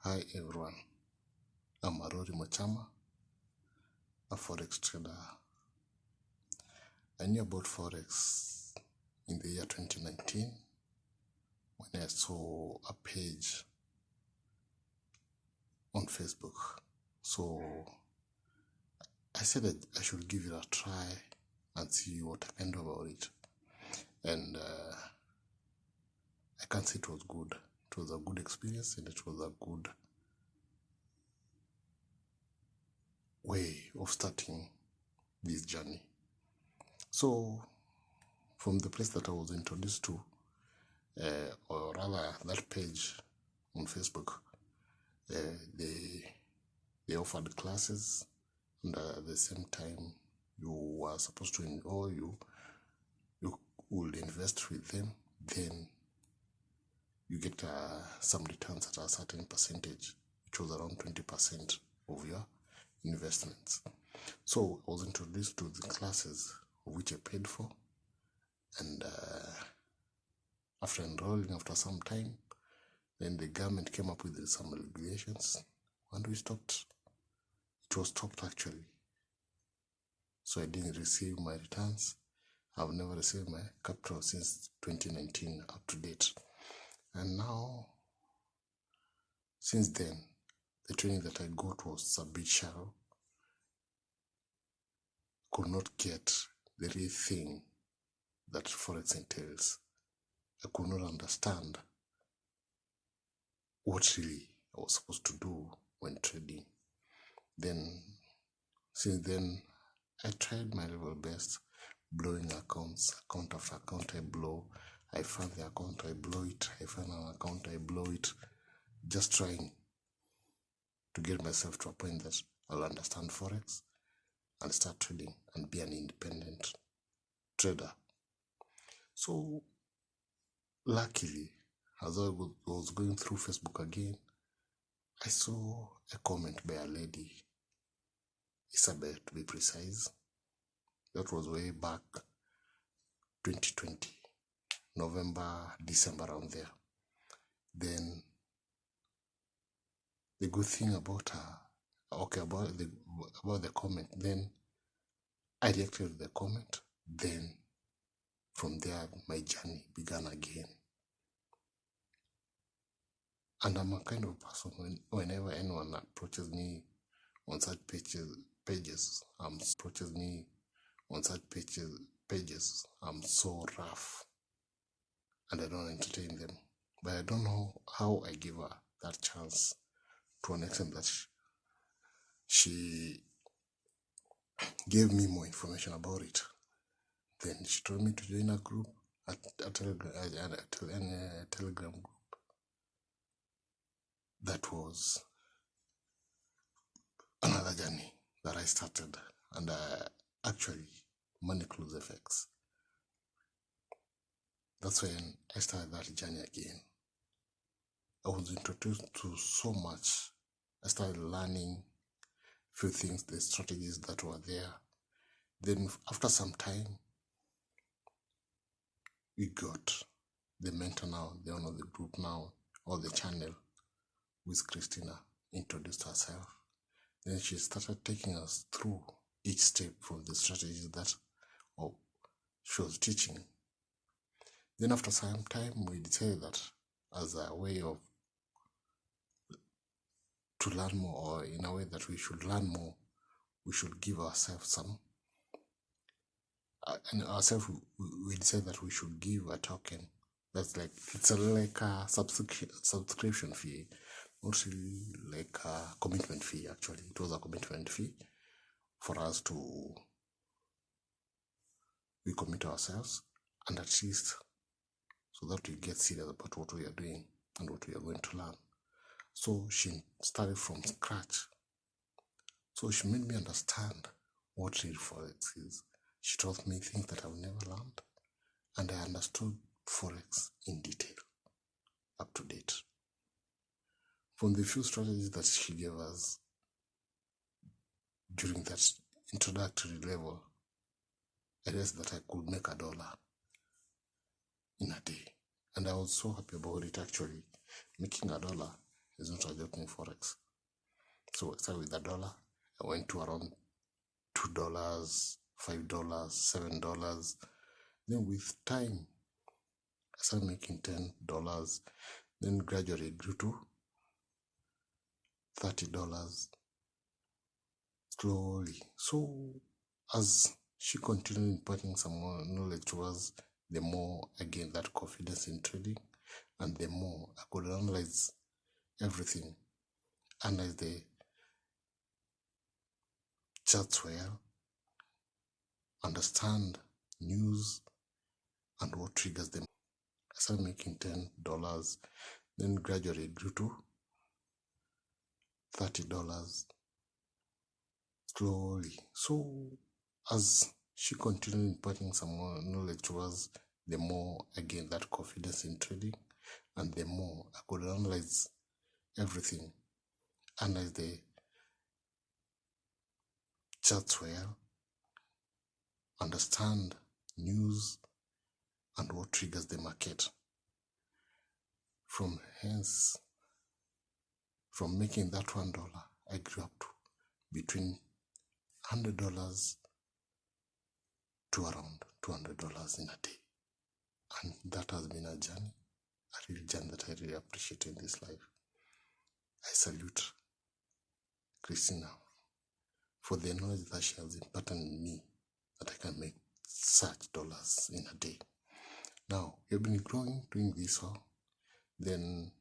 Hi everyone, I'm Arori Mochama, a forex trader. I knew about forex in the year 2019 when I saw a page on Facebook. So I said that I should give it a try and see what I can do about it. And I can say it was good. It was a good experience and it was a good way of starting this journey. So from the place that I was introduced to, or rather that page on Facebook, they offered classes, and at the same time you were supposed to, or you would invest with them, then you get some returns at a certain percentage, which was around 20% of your investments. So I was introduced to the classes which I paid for, and after enrolling after some time, then the government came up with some regulations and we stopped. It was stopped actually. So I didn't receive my returns. I've never received my capital since 2019 up to date. And now, since then, the training that I got was a bit shallow. Could not get the real thing that forex entails. I could not understand what really I was supposed to do when trading. Then, since then, I tried my level best, blowing accounts, account after account I blow. I found the account, I blow it. I found an account, I blow it. Just trying to get myself to a point that I'll understand forex and start trading and be an independent trader. So, luckily, as I was going through Facebook again, I saw a comment by a lady, Isabel to be precise. That was way back 2020, November, December, around there. Then the good thing about her, okay, about the comment, then I reacted to the comment. Then from there, my journey began again. And I'm a kind of person, whenever anyone approaches me on such pages, I'm so rough and I don't entertain them. But I don't know how I give her that chance to an extent that she gave me more information about it. Then she told me to join a group, a Telegram group. That was another journey that I started, and actually money close effects. That's when I started that journey again. I was introduced to so much. I started learning a few things, the strategies that were there. Then after some time, we got the mentor now, the owner of the group now, or the channel, with Christina, introduced herself. Then she started taking us through each step from the strategies that she was teaching. Then after some time, we decided that as a way of to learn more, or in a way that we should learn more, we should give ourselves some, and ourselves, we decided that we should give a token. That's like, it's like a subscription fee, not really like a commitment fee. Actually, it was a commitment fee for us to, we commit ourselves, and at least so that we get serious about what we are doing and what we are going to learn. So she started from scratch. So she made me understand what real forex is. She taught me things that I've never learned, and I understood forex in detail, up to date. From the few strategies that she gave us during that introductory level, I realized that I could make $1 in a day. And I was so happy about it actually, making $1 is not a joke in forex. So I started with $1. I went to around $2, $5, $7. Then with time, I started making $10. Then gradually it grew to $30 slowly. So as she continued imparting some more knowledge to us, the more I gained that confidence in trading, and the more I could analyze everything, analyze the charts well, understand news and what triggers them. I started making $10. Then gradually it grew to $30 slowly. So as she continued imparting some more knowledge to us, the more I gained that confidence in trading, and the more I could analyze everything, analyze the charts well, understand news and what triggers the market. From making that $1, I grew up to between $100 to around $200 in a day. And that has been a journey, a real journey that I really appreciate in this life. I salute Christina for the knowledge that she has imparted in me, that I can make such dollars in a day. Now, you've been growing, doing this all, then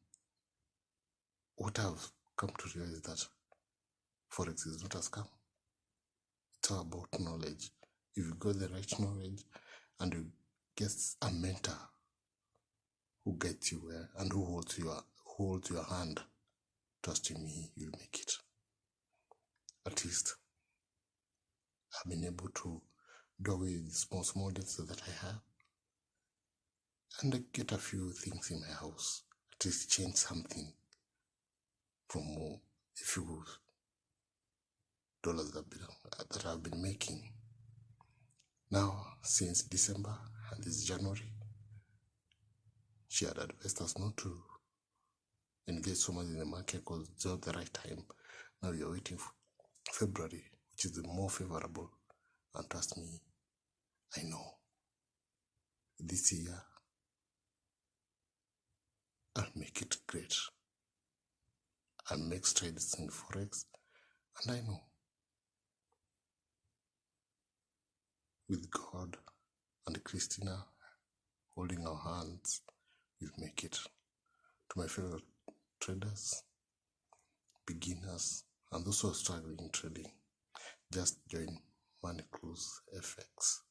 what I've come to realize is that forex is not a scam. It's all about knowledge. If you got the right knowledge and you get a mentor who gets you well and who holds your hand, trust in me, you'll make it. At least I've been able to do away with the small debts that I have and get a few things in my house. At least change something from a few dollars that I've been making. Now, since December and this January, she had advised us not to engage so much in the market because it's not the right time. Now we are waiting for February, which is the more favorable. And trust me, I know this year I'll make it great. I'll make strides in forex, and I know with God and Christina holding our hands, we'll make it. To my fellow traders, beginners, and those who are struggling in trading, just join Money Cruise FX.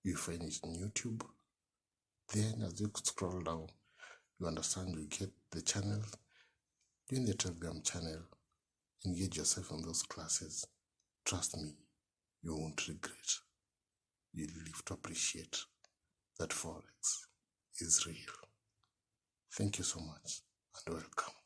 You find it on YouTube. Then as you scroll down, you understand, you get the channel. Join the Telegram channel. Engage yourself in those classes. Trust me, you won't regret. You'll live to appreciate that forex is real. Thank you so much and welcome.